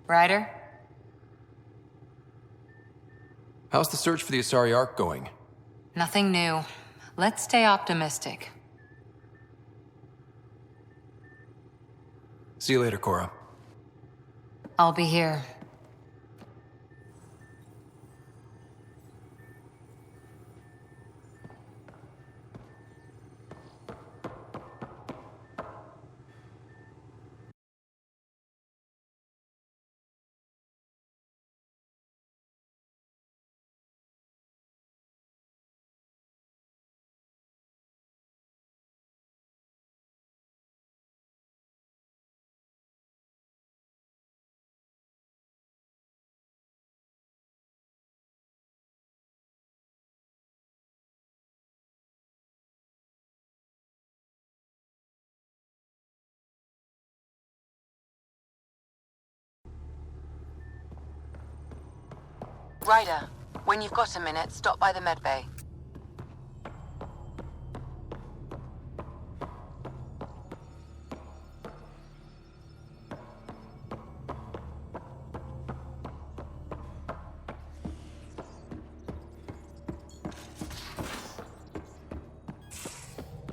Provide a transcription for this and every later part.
Ryder? How's the search for the Asari Ark going? Nothing new. Let's stay optimistic. See you later, Cora. I'll be here. Ryder, when you've got a minute, stop by the medbay.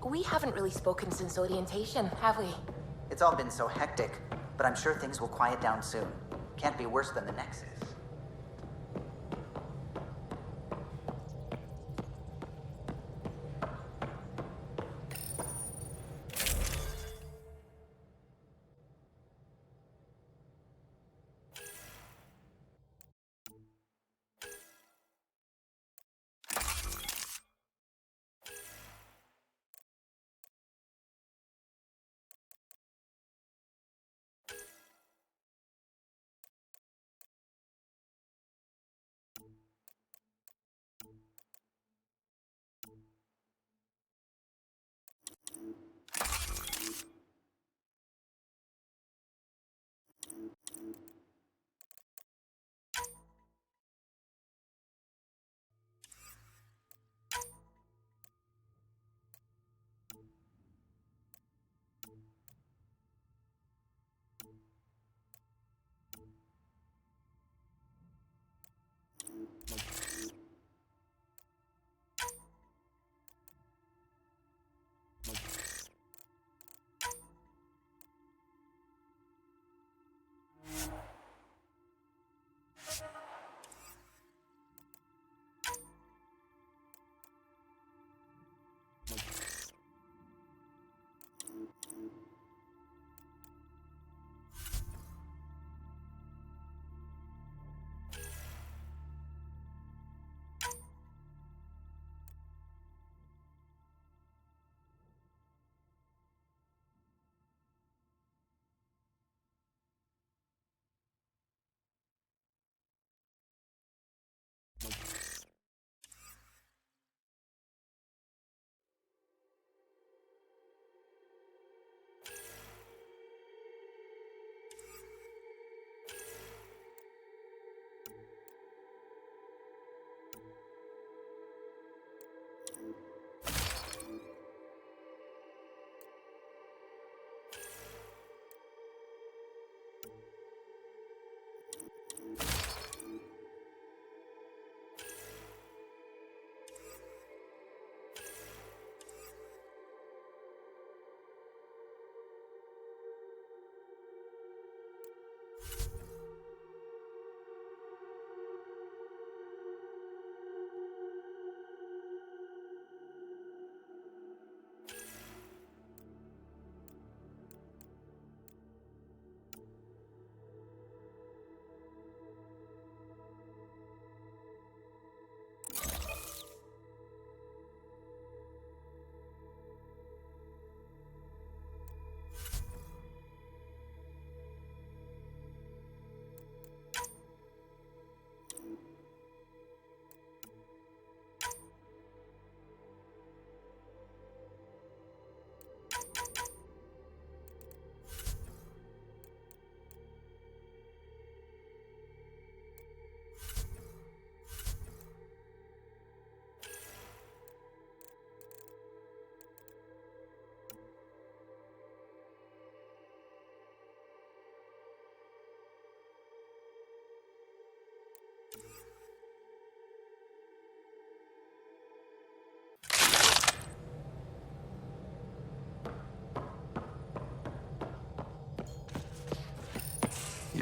We haven't really spoken since orientation, have we? It's all been so hectic, but I'm sure things will quiet down soon. Can't be worse than the Nexus.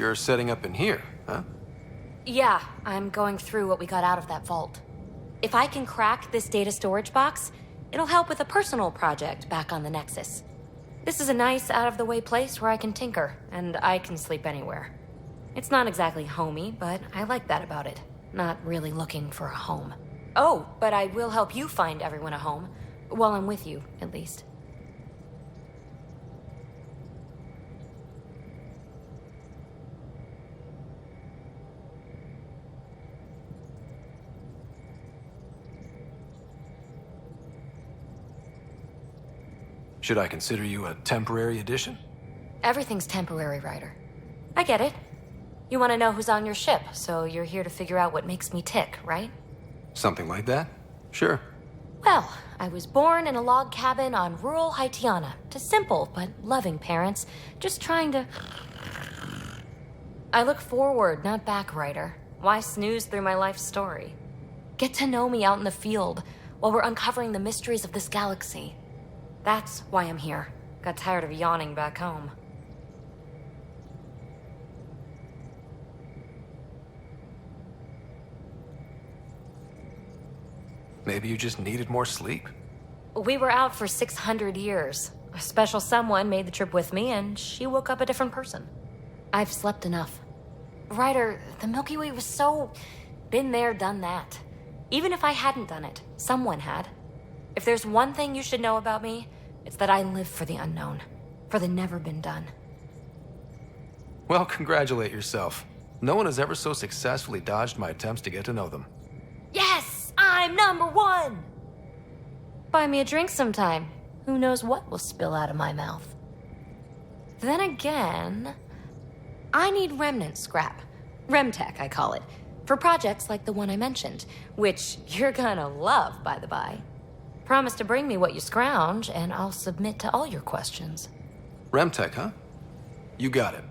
you're setting up in here, huh? Yeah, I'm going through what we got out of that vault. If I can crack this data storage box, it'll help with a personal project back on the Nexus. This is a nice, out-of-the-way place where I can tinker, and I can sleep anywhere. It's not exactly homey, but I like that about it. Not really looking for a home. Oh, but I will help you find everyone a home. While I'm with you, at least. Should I consider you a temporary addition? Everything's temporary, Ryder. I get it. You want to know who's on your ship, so you're here to figure out what makes me tick, right? Something like that? Sure. Well, I was born in a log cabin on rural Haitiana to simple but loving parents, just trying to... I look forward, not back, Ryder. Why snooze through my life story? Get to know me out in the field while we're uncovering the mysteries of this galaxy. That's why I'm here. Got tired of yawning back home. Maybe you just needed more sleep. We were out for 600 years. A special someone made the trip with me, and she woke up a different person. I've slept enough. Ryder, the Milky Way was so... been there, done that. Even if I hadn't done it, someone had. If there's one thing you should know about me, it's that I live for the unknown. For the never been done. Well, congratulate yourself. No one has ever so successfully dodged my attempts to get to know them. Yes! I'm #1! Buy me a drink sometime. Who knows what will spill out of my mouth. Then again... I need remnant scrap. Remtech, I call it. For projects like the one I mentioned. Which you're gonna love, by the by. Promise to bring me what you scrounge, and I'll submit to all your questions. Remtech, huh? You got it.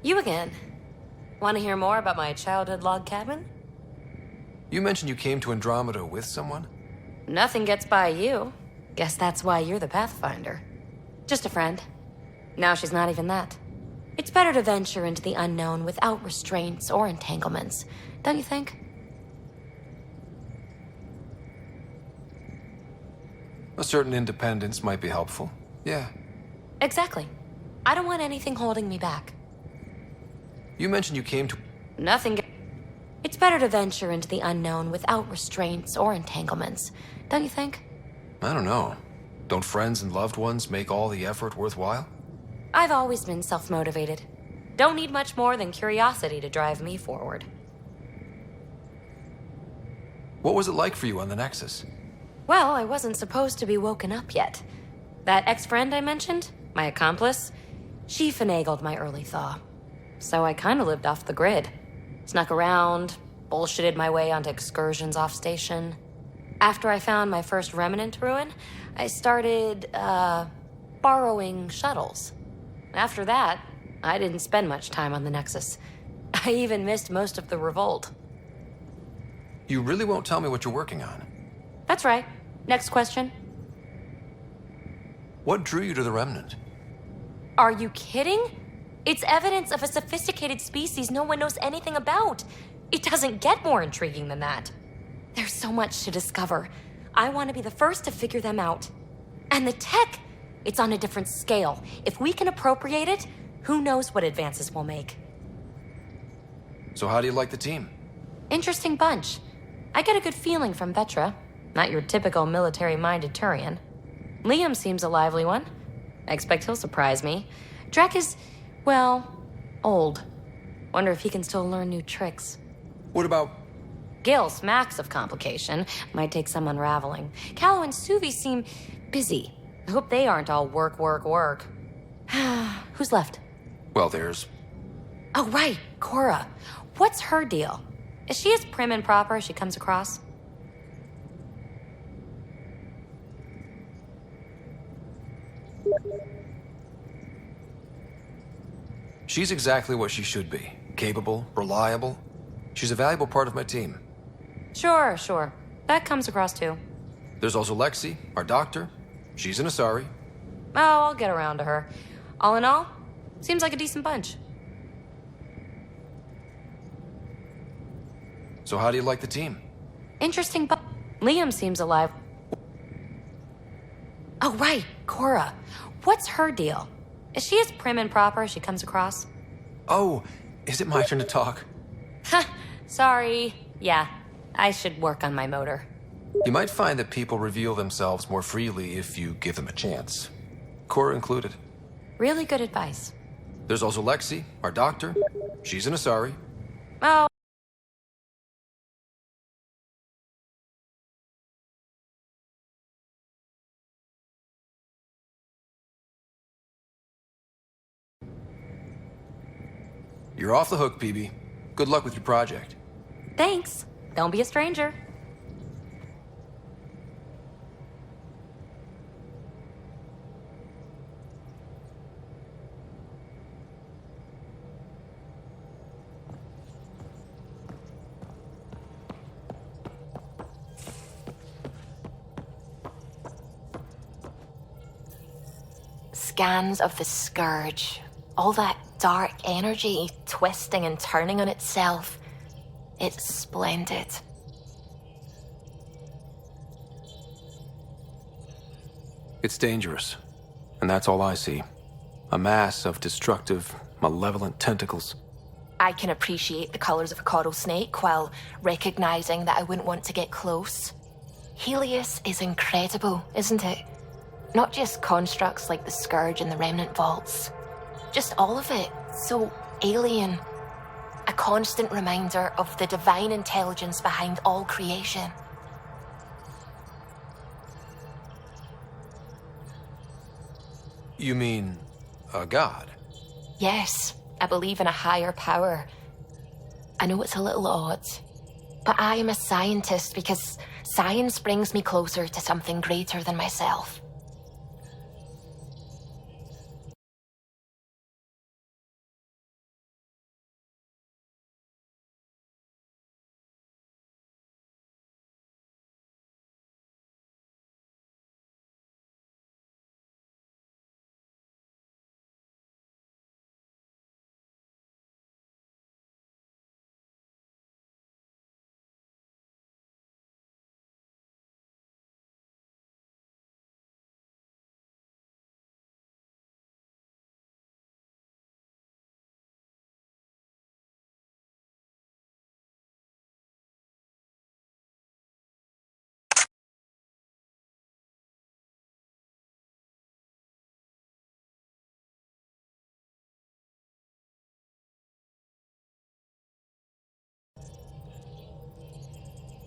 You again. Want to hear more about my childhood log cabin? You mentioned you came to Andromeda with someone? Nothing gets by you. Guess that's why you're the Pathfinder. Just a friend. Now she's not even that. It's better to venture into the unknown without restraints or entanglements, don't you think? A certain independence might be helpful. Yeah. Exactly. I don't want anything holding me back. You mentioned you came to... It's better to venture into the unknown without restraints or entanglements, don't you think? I don't know. Don't friends and loved ones make all the effort worthwhile? I've always been self-motivated. Don't need much more than curiosity to drive me forward. What was it like for you on the Nexus? Well, I wasn't supposed to be woken up yet. That ex-friend I mentioned, my accomplice, she finagled my early thaw. So I kind of lived off the grid. Snuck around, bullshitted my way onto excursions off station. After I found my first remnant ruin, I started, borrowing shuttles. After that, I didn't spend much time on the Nexus. I even missed most of the revolt. You really won't tell me what you're working on? That's right. Next question. What drew you to the Remnant? Are you kidding? It's evidence of a sophisticated species no one knows anything about. It doesn't get more intriguing than that. There's so much to discover. I want to be the first to figure them out. And the tech, it's on a different scale. If we can appropriate it, who knows what advances we'll make. So how do you like the team? Interesting bunch. I get a good feeling from Vetra. Not your typical military-minded Turian. Liam seems a lively one. I expect he'll surprise me. Drek is, well, old. Wonder if he can still learn new tricks. What about... Gil smacks of complication. Might take some unraveling. Callow and Suvi seem busy. I hope they aren't all work, work, work. Who's left? Well, there's... Oh, right, Cora. What's her deal? Is she as prim and proper as she comes across? She's exactly what she should be. Capable, reliable. She's a valuable part of my team. Sure. That comes across too. There's also Lexi, our doctor. She's an Asari. Oh, I'll get around to her. All in all, seems like a decent bunch. So how do you like the team? Interesting, but Liam seems alive. Oh, right, Cora. What's her deal? Is she as prim and proper as she comes across? Oh, is it my turn to talk? Ha, sorry. Yeah, I should work on my motor. You might find that people reveal themselves more freely if you give them a chance. Cora included. Really good advice. There's also Lexi, our doctor. She's an Asari. Oh. You're off the hook, PB. Good luck with your project. Thanks. Don't be a stranger. Scans of the Scourge. All that dark energy twisting and turning on itself. It's splendid. It's dangerous. And that's all I see. A mass of destructive, malevolent tentacles. I can appreciate the colors of a coral snake while recognizing that I wouldn't want to get close. Helios is incredible, isn't it? Not just constructs like the Scourge and the Remnant Vaults. Just all of it. So alien. A constant reminder of the divine intelligence behind all creation. You mean a god? Yes, I believe in a higher power. I know it's a little odd, but I am a scientist because science brings me closer to something greater than myself.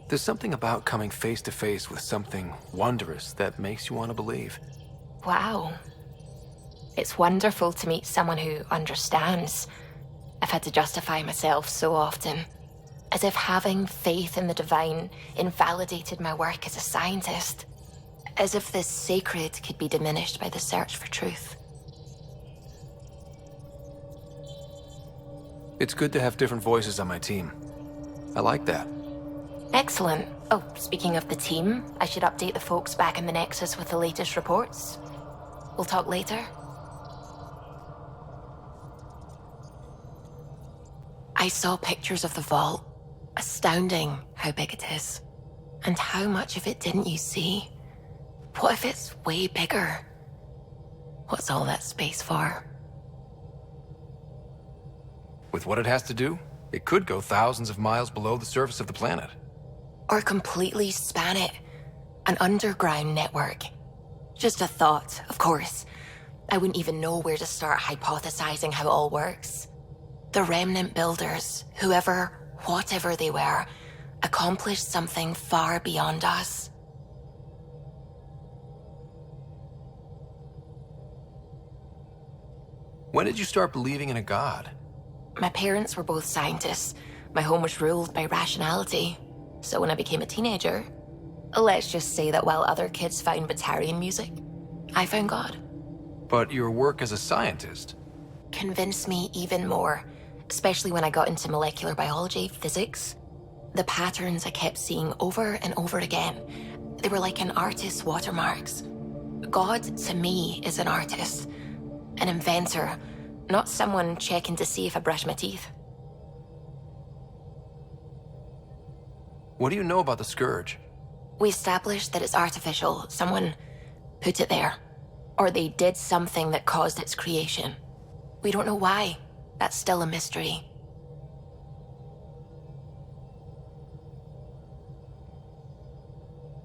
There's something about coming face to face with something wondrous that makes you want to believe. Wow. It's wonderful to meet someone who understands. I've had to justify myself so often, as if having faith in the divine invalidated my work as a scientist, as if this sacred could be diminished by the search for truth. It's good to have different voices on my team. I like that. Excellent. Oh, speaking of the team, I should update the folks back in the Nexus with the latest reports. We'll talk later. I saw pictures of the vault. Astounding how big it is. And how much of it didn't you see? What if it's way bigger? What's all that space for? With what it has to do, it could go thousands of miles below the surface of the planet. Or completely span it. An underground network. Just a thought, of course. I wouldn't even know where to start hypothesizing how it all works. The Remnant builders, whoever, whatever they were, accomplished something far beyond us. When did you start believing in a god? My parents were both scientists. My home was ruled by rationality. So when I became a teenager, let's just say that while other kids found Batarian music, I found God. But your work as a scientist, convinced me even more, especially when I got into molecular biology, physics. The patterns I kept seeing over and over again, they were like an artist's watermarks. God, to me, is an artist, an inventor, not someone checking to see if I brush my teeth. What do you know about the Scourge? We established that it's artificial. Someone put it there. Or they did something that caused its creation. We don't know why. That's still a mystery.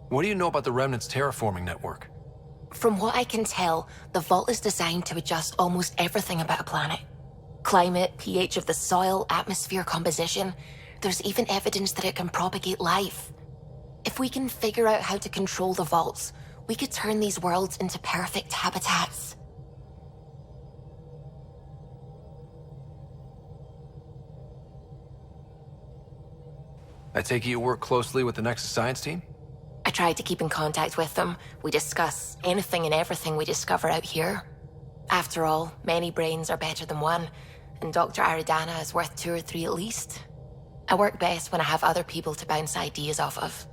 What do you know about the Remnant's terraforming network? From what I can tell, the vault is designed to adjust almost everything about a planet. Climate, pH of the soil, atmosphere composition. There's even evidence that it can propagate life. If we can figure out how to control the vaults, we could turn these worlds into perfect habitats. I take it you work closely with the Nexus science team? I try to keep in contact with them. We discuss anything and everything we discover out here. After all, many brains are better than one, and Dr. Aridana is worth 2 or 3 at least. I work best when I have other people to bounce ideas off of.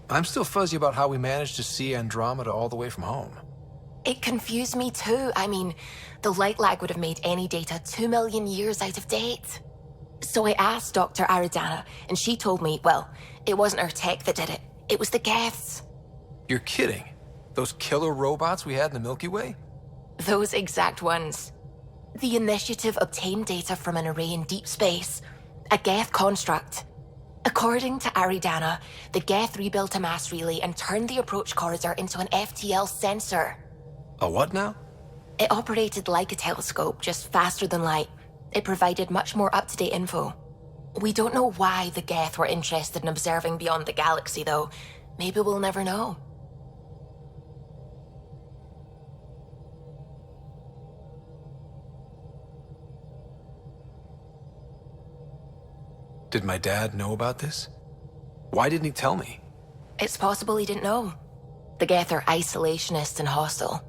I'm still fuzzy about how we managed to see Andromeda all the way from home. It confused me too. I mean, the light lag would have made any data 2 million years out of date. So I asked Dr. Aridana, and she told me, well, it wasn't her tech that did it. It was the Geths. You're kidding? Those killer robots we had in the Milky Way? Those exact ones. The initiative obtained data from an array in deep space, a Geth construct. According to Aridana, the Geth rebuilt a mass relay and turned the approach corridor into an FTL sensor. A what now? It operated like a telescope, just faster than light. It provided much more up-to-date info. We don't know why the Geth were interested in observing beyond the galaxy, though. Maybe we'll never know. Did my dad know about this? Why didn't he tell me? It's possible he didn't know. The Geth are isolationist and hostile.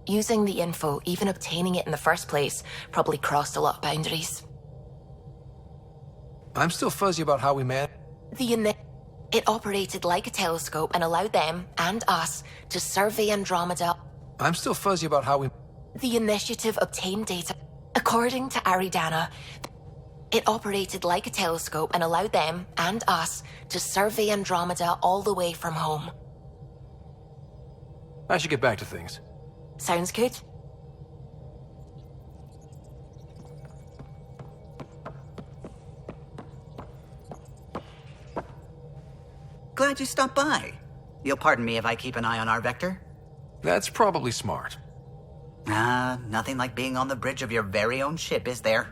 Using the info, even obtaining it in the first place, probably crossed a lot of boundaries. I'm still fuzzy about how we managed. It operated like a telescope and allowed them, and us, to survey Andromeda. I'm still fuzzy about how we... The initiative obtained data. According to Aridana, it operated like a telescope and allowed them, and us, to survey Andromeda all the way from home. I should get back to things. Sounds good. Glad you stopped by. You'll pardon me if I keep an eye on our vector? That's probably smart. Nothing like being on the bridge of your very own ship, is there?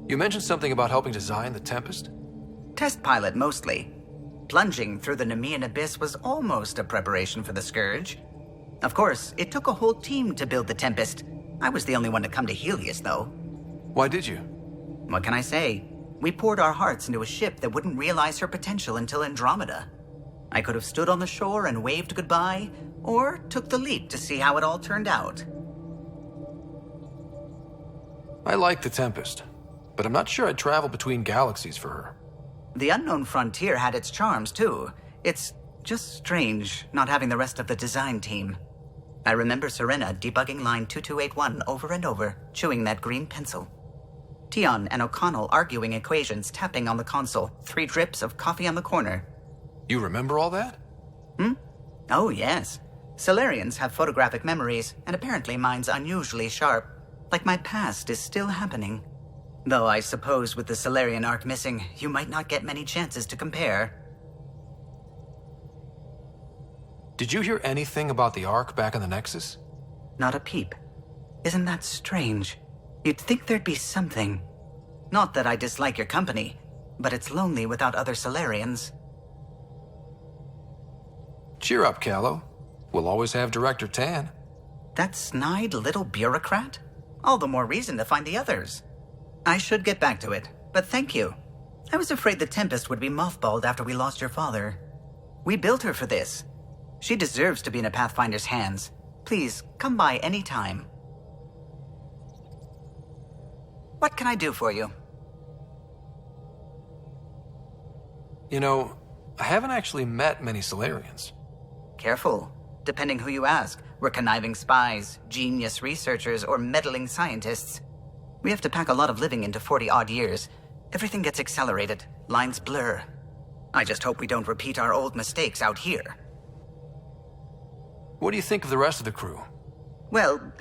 You mentioned something about helping design the Tempest? Test pilot, mostly. Plunging through the Nemean abyss was almost a preparation for the Scourge. Of course, it took a whole team to build the Tempest. I was the only one to come to Helios, though. Why did you? What can I say? We poured our hearts into a ship that wouldn't realize her potential until Andromeda. I could have stood on the shore and waved goodbye, or took the leap to see how it all turned out. I like the Tempest, but I'm not sure I'd travel between galaxies for her. The unknown frontier had its charms, too. It's just strange not having the rest of the design team. I remember Serena debugging line 2281 over and over, chewing that green pencil. Tion and O'Connell arguing equations, tapping on the console, 3 drips of coffee on the corner. You remember all that? Oh, yes. Solarians have photographic memories, and apparently mine's unusually sharp. Like my past is still happening. Though I suppose with the Solarian arc missing, you might not get many chances to compare. Did you hear anything about the Ark back in the Nexus? Not a peep. Isn't that strange? You'd think there'd be something. Not that I dislike your company, but it's lonely without other Solarians. Cheer up, Callow. We'll always have Director Tan. That snide little bureaucrat? All the more reason to find the others. I should get back to it, but thank you. I was afraid the Tempest would be mothballed after we lost your father. We built her for this. She deserves to be in a Pathfinder's hands. Please, come by any time. What can I do for you? You know, I haven't actually met many Solarians. Careful. Depending who you ask, we're conniving spies, genius researchers, or meddling scientists. We have to pack a lot of living into 40-odd years. Everything gets accelerated, lines blur. I just hope we don't repeat our old mistakes out here. What do you think of the rest of the crew? Well,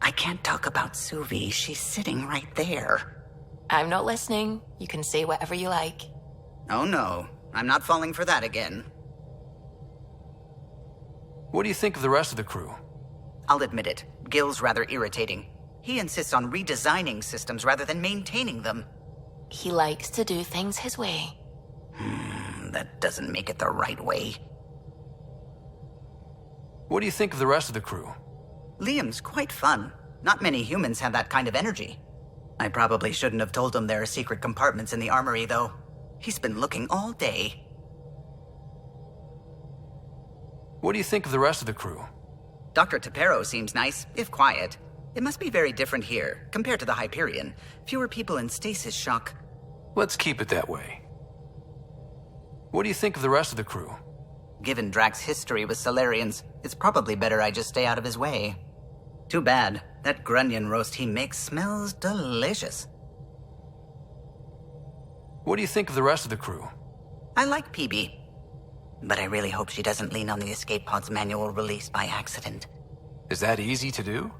I can't talk about Suvi. She's sitting right there. I'm not listening. You can say whatever you like. Oh no, I'm not falling for that again. What do you think of the rest of the crew? I'll admit it, Gil's rather irritating. He insists on redesigning systems rather than maintaining them. He likes to do things his way. That doesn't make it the right way. What do you think of the rest of the crew? Liam's quite fun. Not many humans have that kind of energy. I probably shouldn't have told him there are secret compartments in the armory, though. He's been looking all day. What do you think of the rest of the crew? Dr. Tapero seems nice, if quiet. It must be very different here, compared to the Hyperion. Fewer people in stasis shock. Let's keep it that way. What do you think of the rest of the crew? Given Drax's history with Solarians, it's probably better I just stay out of his way. Too bad. That grunion roast he makes smells delicious. What do you think of the rest of the crew? I like PB. But I really hope she doesn't lean on the escape pod's manual release by accident. Is that easy to do?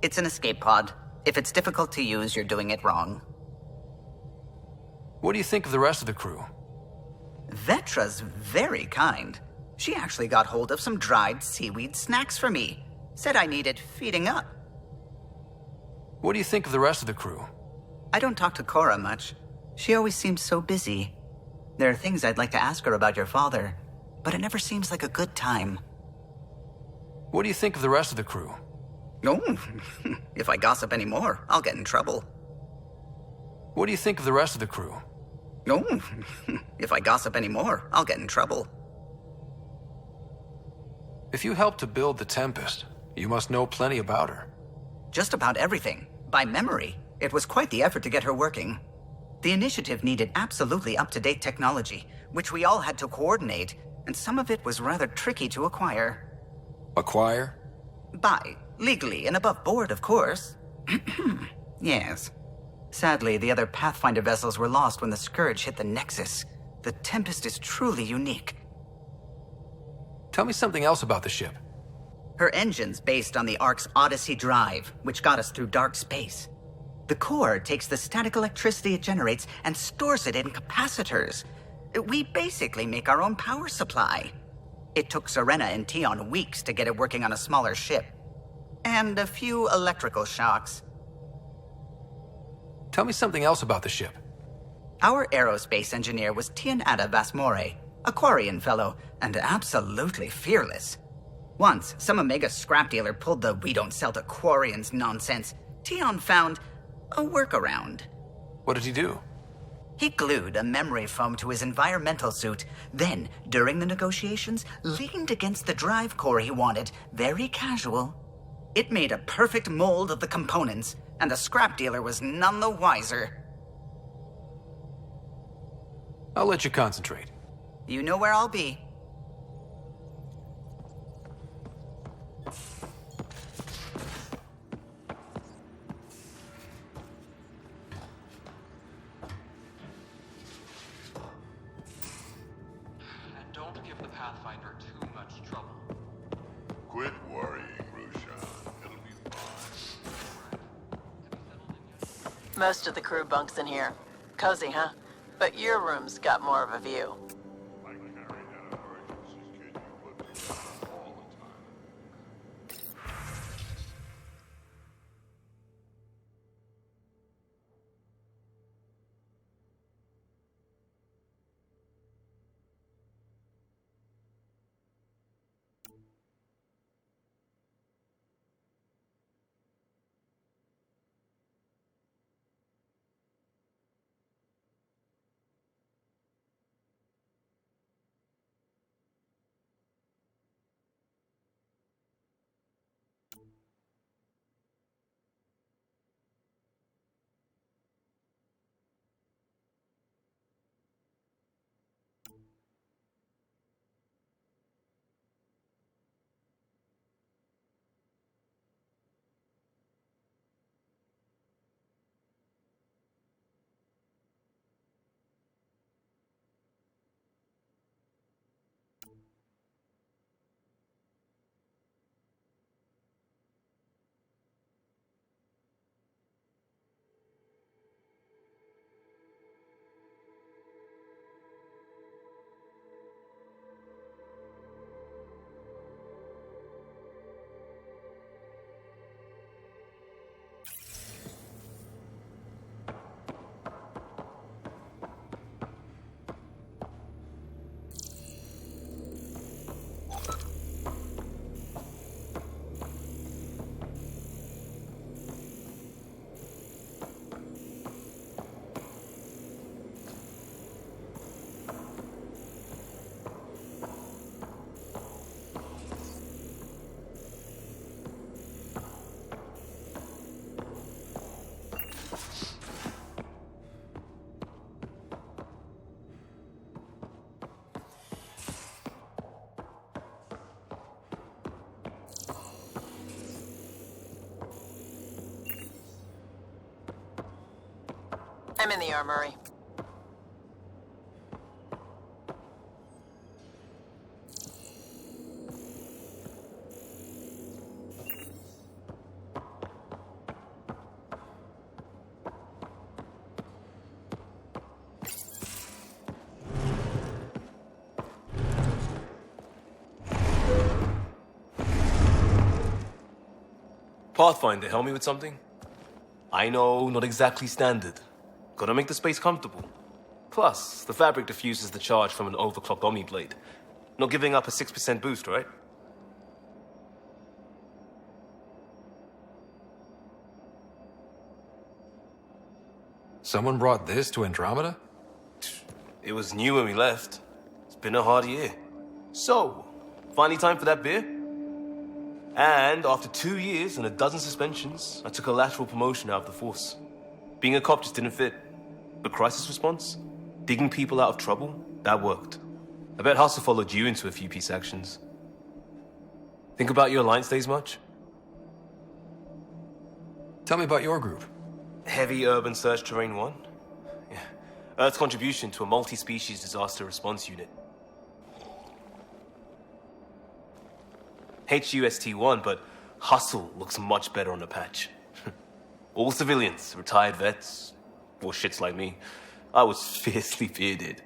It's an escape pod. If it's difficult to use, you're doing it wrong. What do you think of the rest of the crew? Vetra's very kind. She actually got hold of some dried seaweed snacks for me. Said I needed feeding up. What do you think of the rest of the crew? I don't talk to Cora much. She always seems so busy. There are things I'd like to ask her about your father, but it never seems like a good time. What do you think of the rest of the crew? Oh, if I gossip anymore, I'll get in trouble. What do you think of the rest of the crew? Oh, if I gossip anymore, I'll get in trouble. If you helped to build the Tempest, you must know plenty about her. Just about everything, by memory. It was quite the effort to get her working. The initiative needed absolutely up-to-date technology, which we all had to coordinate, and some of it was rather tricky to acquire. Acquire? Buy. Legally and above board, of course. Yes. Sadly, the other Pathfinder vessels were lost when the Scourge hit the Nexus. The Tempest is truly unique. Tell me something else about the ship. Her engine's based on the Ark's Odyssey drive, which got us through dark space. The core takes the static electricity it generates and stores it in capacitors. We basically make our own power supply. It took Serena and Tion weeks to get it working on a smaller ship. And a few electrical shocks. Tell me something else about the ship. Our aerospace engineer was Tianada Vasmore, a Quarian fellow, and absolutely fearless. Once, some Omega scrap dealer pulled the "we don't sell to Quarians" nonsense. Tion found a workaround. What did he do? He glued a memory foam to his environmental suit, then, during the negotiations, leaned against the drive core he wanted, very casual. It made a perfect mold of the components, and the scrap dealer was none the wiser. I'll let you concentrate. You know where I'll be. And don't give the Pathfinder too much trouble. Quit worrying, Roshan. It'll be fine. Most of the crew bunks in here. Cozy, huh? But your room's got more of a view. Like carrying out emergencies, kid, you put this on all the time. I'm in the armory. Pathfinder, help me with something? I know, not exactly standard. Gotta make the space comfortable. Plus, the fabric diffuses the charge from an overclocked Omni blade. Not giving up a 6% boost, right? Someone brought this to Andromeda? It was new when we left. It's been a hard year. So, finally time for that beer? And after 2 years and a dozen suspensions, I took a lateral promotion out of the force. Being a cop just didn't fit. But crisis response? Digging people out of trouble? That worked. I bet Hustle followed you into a few peace actions. Think about your Alliance days much? Tell me about your group. Heavy Urban Search Terrain 1? Yeah. Earth's contribution to a multi-species disaster response unit. HUST-1, but Hustle looks much better on the patch. All civilians, retired vets, or shits like me. I was fiercely bearded.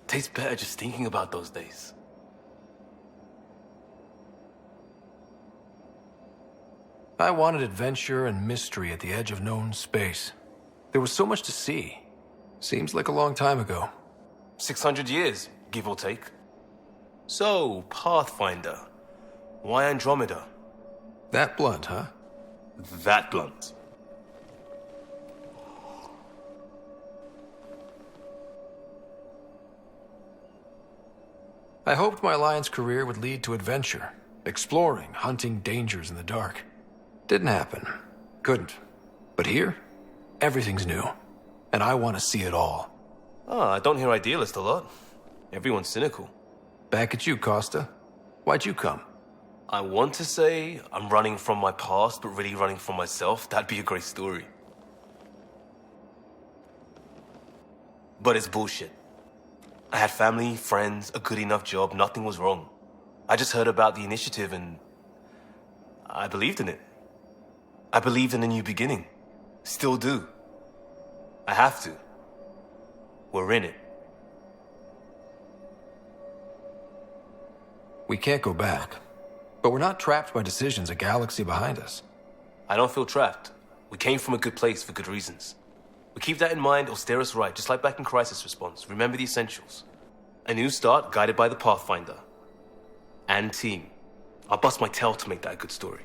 Tastes better just thinking about those days. I wanted adventure and mystery at the edge of known space. There was so much to see. Seems like a long time ago. 600 years, give or take. So, Pathfinder. Why Andromeda? That blunt, huh? That blunt. I hoped my Alliance career would lead to adventure, exploring, hunting dangers in the dark. Didn't happen. Couldn't. But here, everything's new. And I want to see it all. I don't hear idealist a lot. Everyone's cynical. Back at you, Costa. Why'd you come? I want to say I'm running from my past, but really running from myself. That'd be a great story. But it's bullshit. I had family, friends, a good enough job, nothing was wrong. I just heard about the initiative and I believed in it. I believed in a new beginning. Still do. I have to. We're in it. We can't go back. But we're not trapped by decisions a galaxy behind us. I don't feel trapped. We came from a good place for good reasons. We keep that in mind or steer us right, just like back in Crisis Response. Remember the essentials. A new start guided by the Pathfinder. And team. I'll bust my tail to make that a good story.